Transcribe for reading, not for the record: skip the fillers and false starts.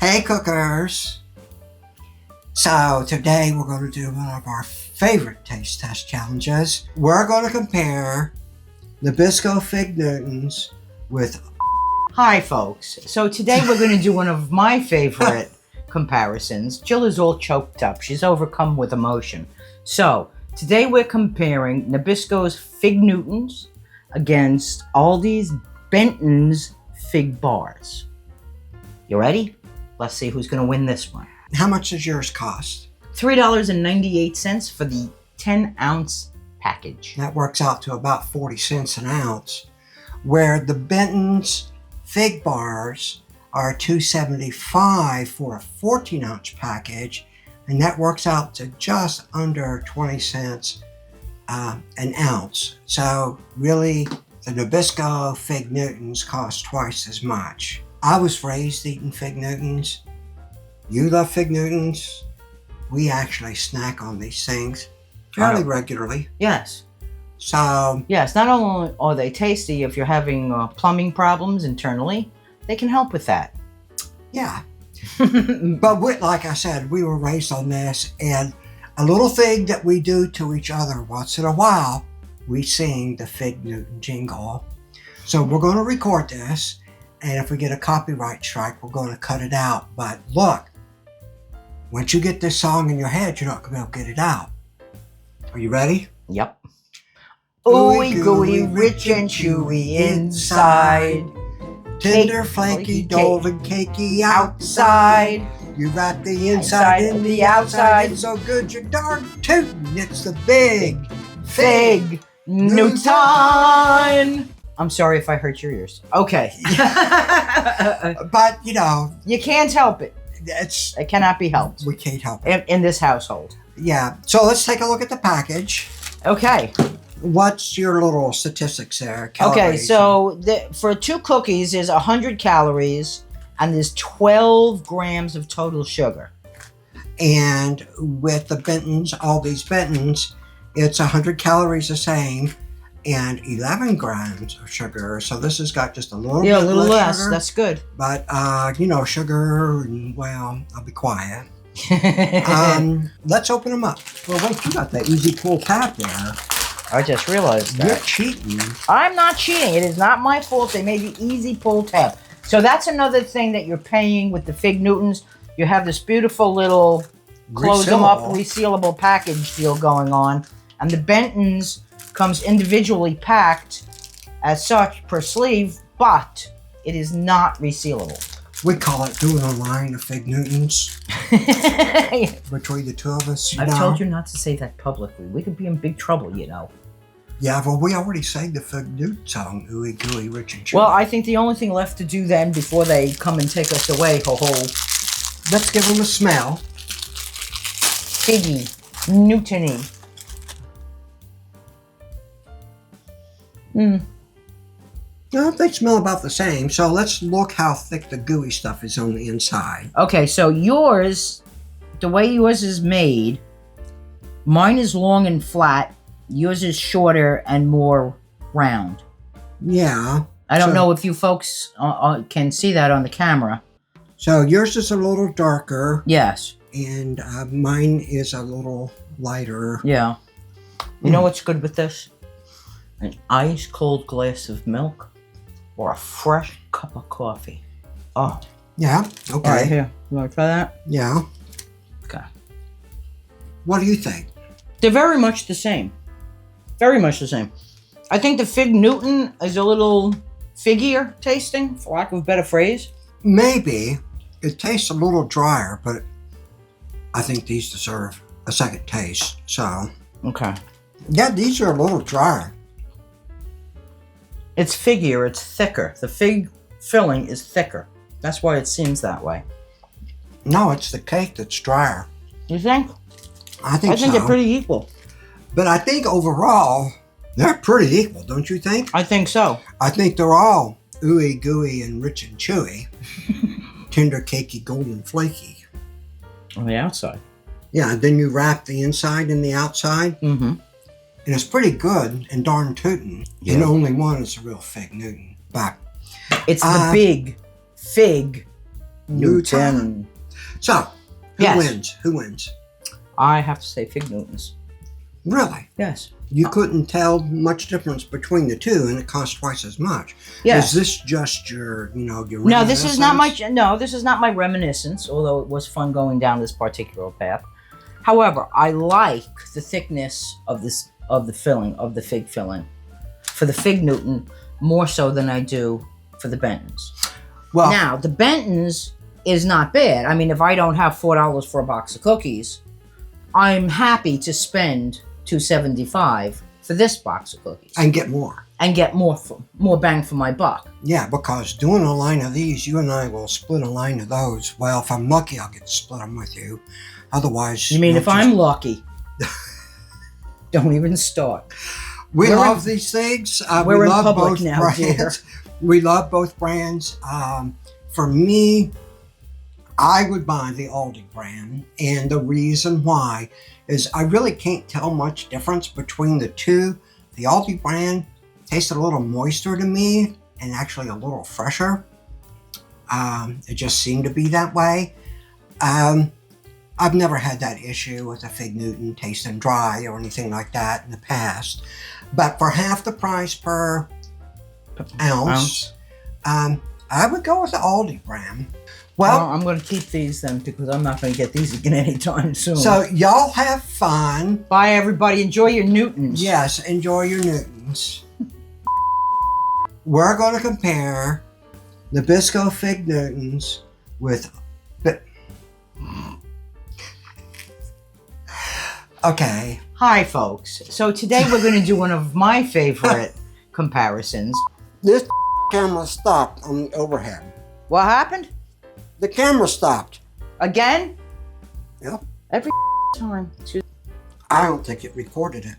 Hey cookers! So today we're going to do one of our favorite taste test challenges. We're going to compare Nabisco Fig Newtons with... Hi folks, so today we're going to do one of my favorite comparisons. Jill is all choked up, she's overcome with emotion. So today we're comparing Nabisco's Fig Newtons against Aldi's Benton's Fig Bars. You ready? Let's see who's going to win this one. How much does yours cost? $3.98 for the 10-ounce package. That works out to about 40 cents an ounce, where the Benton's Fig Bars are $2.75 for a 14-ounce package, and that works out to just under 20 cents an ounce. So really, the Nabisco Fig Newtons cost twice as much. I was raised eating Fig Newtons. You love Fig Newtons. We actually snack on these things fairly regularly. Yes. So... Yes, not only are they tasty, if you're having plumbing problems internally, they can help with that. Yeah. But like I said, we were raised on this, and a little thing that we do to each other once in a while, we sing the Fig Newton jingle. So we're going to record this, and if we get a copyright strike, we're going to cut it out. But look, once you get this song in your head, you're not going to be able to get it out. Are you ready? Yep. Ooey gooey, rich and chewy inside. Tender, flaky, dull and cakey outside. You wrap the inside in the outside. It's so good you're darn tootin'. It's the big Fig Newton. I'm sorry if I hurt your ears. Okay. But, you know. You can't help it. It cannot be helped. We can't help it. In this household. Yeah. So let's take a look at the package. Okay. What's your little statistics there? Okay, so for 2 cookies, there's 100 calories, and there's 12 grams of total sugar. And with the Benton's, all these Benton's, it's 100 calories the same, and 11 grams of sugar. So this has got just a little bit a little less. Sugar, that's good. But, you know, sugar, and, well, I'll be quiet. Let's open them up. Well, wait, you got that easy pull tab there. I just realized that. You're cheating. I'm not cheating. It is not my fault. They made the easy pull tab. So that's another thing that you're paying with the Fig Newtons. You have this beautiful little close them up, resealable package deal going on. And the Benton's comes individually packed as such per sleeve, but it is not resealable. We call it doing a line of Fig Newtons. Between the two of us, I've told you not to say that publicly. We could be in big trouble, you know. Yeah, well, we already sang the Fig Newton song, Ooey Gooey, Rich and Chewy. Well, I think the only thing left to do then, before they come and take us away, let's give them a smell. FIGGIE Newton-y. No, they smell about the same. So let's look how thick the gooey stuff is on the inside. Okay, so yours, the way yours is made, mine is long and flat. Yours is shorter and more round. Yeah. I don't know if you folks can see that on the camera. So yours is a little darker. Yes. And mine is a little lighter. Yeah. You know what's good with this? An ice cold glass of milk or a fresh cup of coffee. Oh. Yeah, okay. All right, here. You want to try that? Yeah. Okay. What do you think? They're very much the same. Very much the same. I think the Fig Newton is a little figgier tasting, for lack of a better phrase. Maybe. It tastes a little drier, but I think these deserve a second taste, so. Okay. Yeah, these are a little drier. It's figgier, it's thicker. The fig filling is thicker. That's why it seems that way. No, it's the cake that's drier. You think? I think so. they're pretty equal. But I think overall, they're pretty equal, don't you think? I think so. I think they're all ooey gooey and rich and chewy. Tender, cakey, golden, flaky. On the outside. Yeah, and then you wrap the inside and the outside. Mm-hmm. And it's pretty good and darn tootin'. Yeah. And only one is a real Fig Newton. But it's the big Fig Newton. So, who Yes. wins? Who wins? I have to say Fig Newtons. Really? Yes. You couldn't tell much difference between the two, and it costs twice as much. Yes. Is this just your, your No, this is not my. reminiscence? No, this is not my reminiscence. Although it was fun going down this particular path. However, I like the thickness of the filling of the fig filling for the Fig Newton more so than I do for the Bentons. Well, Now, the Bentons is not bad. I mean, if I don't have $4 for a box of cookies, I'm happy to spend $2.75 for this box of cookies and get more. and get more bang for my buck. Yeah, because doing a line of these, you and I will split a line of those. Well, if I'm lucky, I'll get to split them with you. Otherwise, You mean you'll if I'm lucky? Don't even start. We We're love in- these things. we're We in love public both now, brands. dear. We love both brands. For me, I would buy the Aldi brand, and the reason why is I really can't tell much difference between the two. The Aldi brand tasted a little moister to me and actually a little fresher. It just seemed to be that way. I've never had that issue with a Fig Newton tasting dry or anything like that in the past. But for half the price per ounce, I would go with the Aldi brand. Well, Well, I'm going to keep these then because I'm not going to get these again anytime soon. so y'all have fun. Bye, everybody. Enjoy your Newtons. Yes, enjoy your Newtons. We're going to compare Nabisco Fig Newtons with... Okay. Hi, folks. So today we're going to do one of my favorite comparisons. This camera stopped on the overhead. What happened? The camera stopped. Again? Yep. Every time. I don't think it recorded it.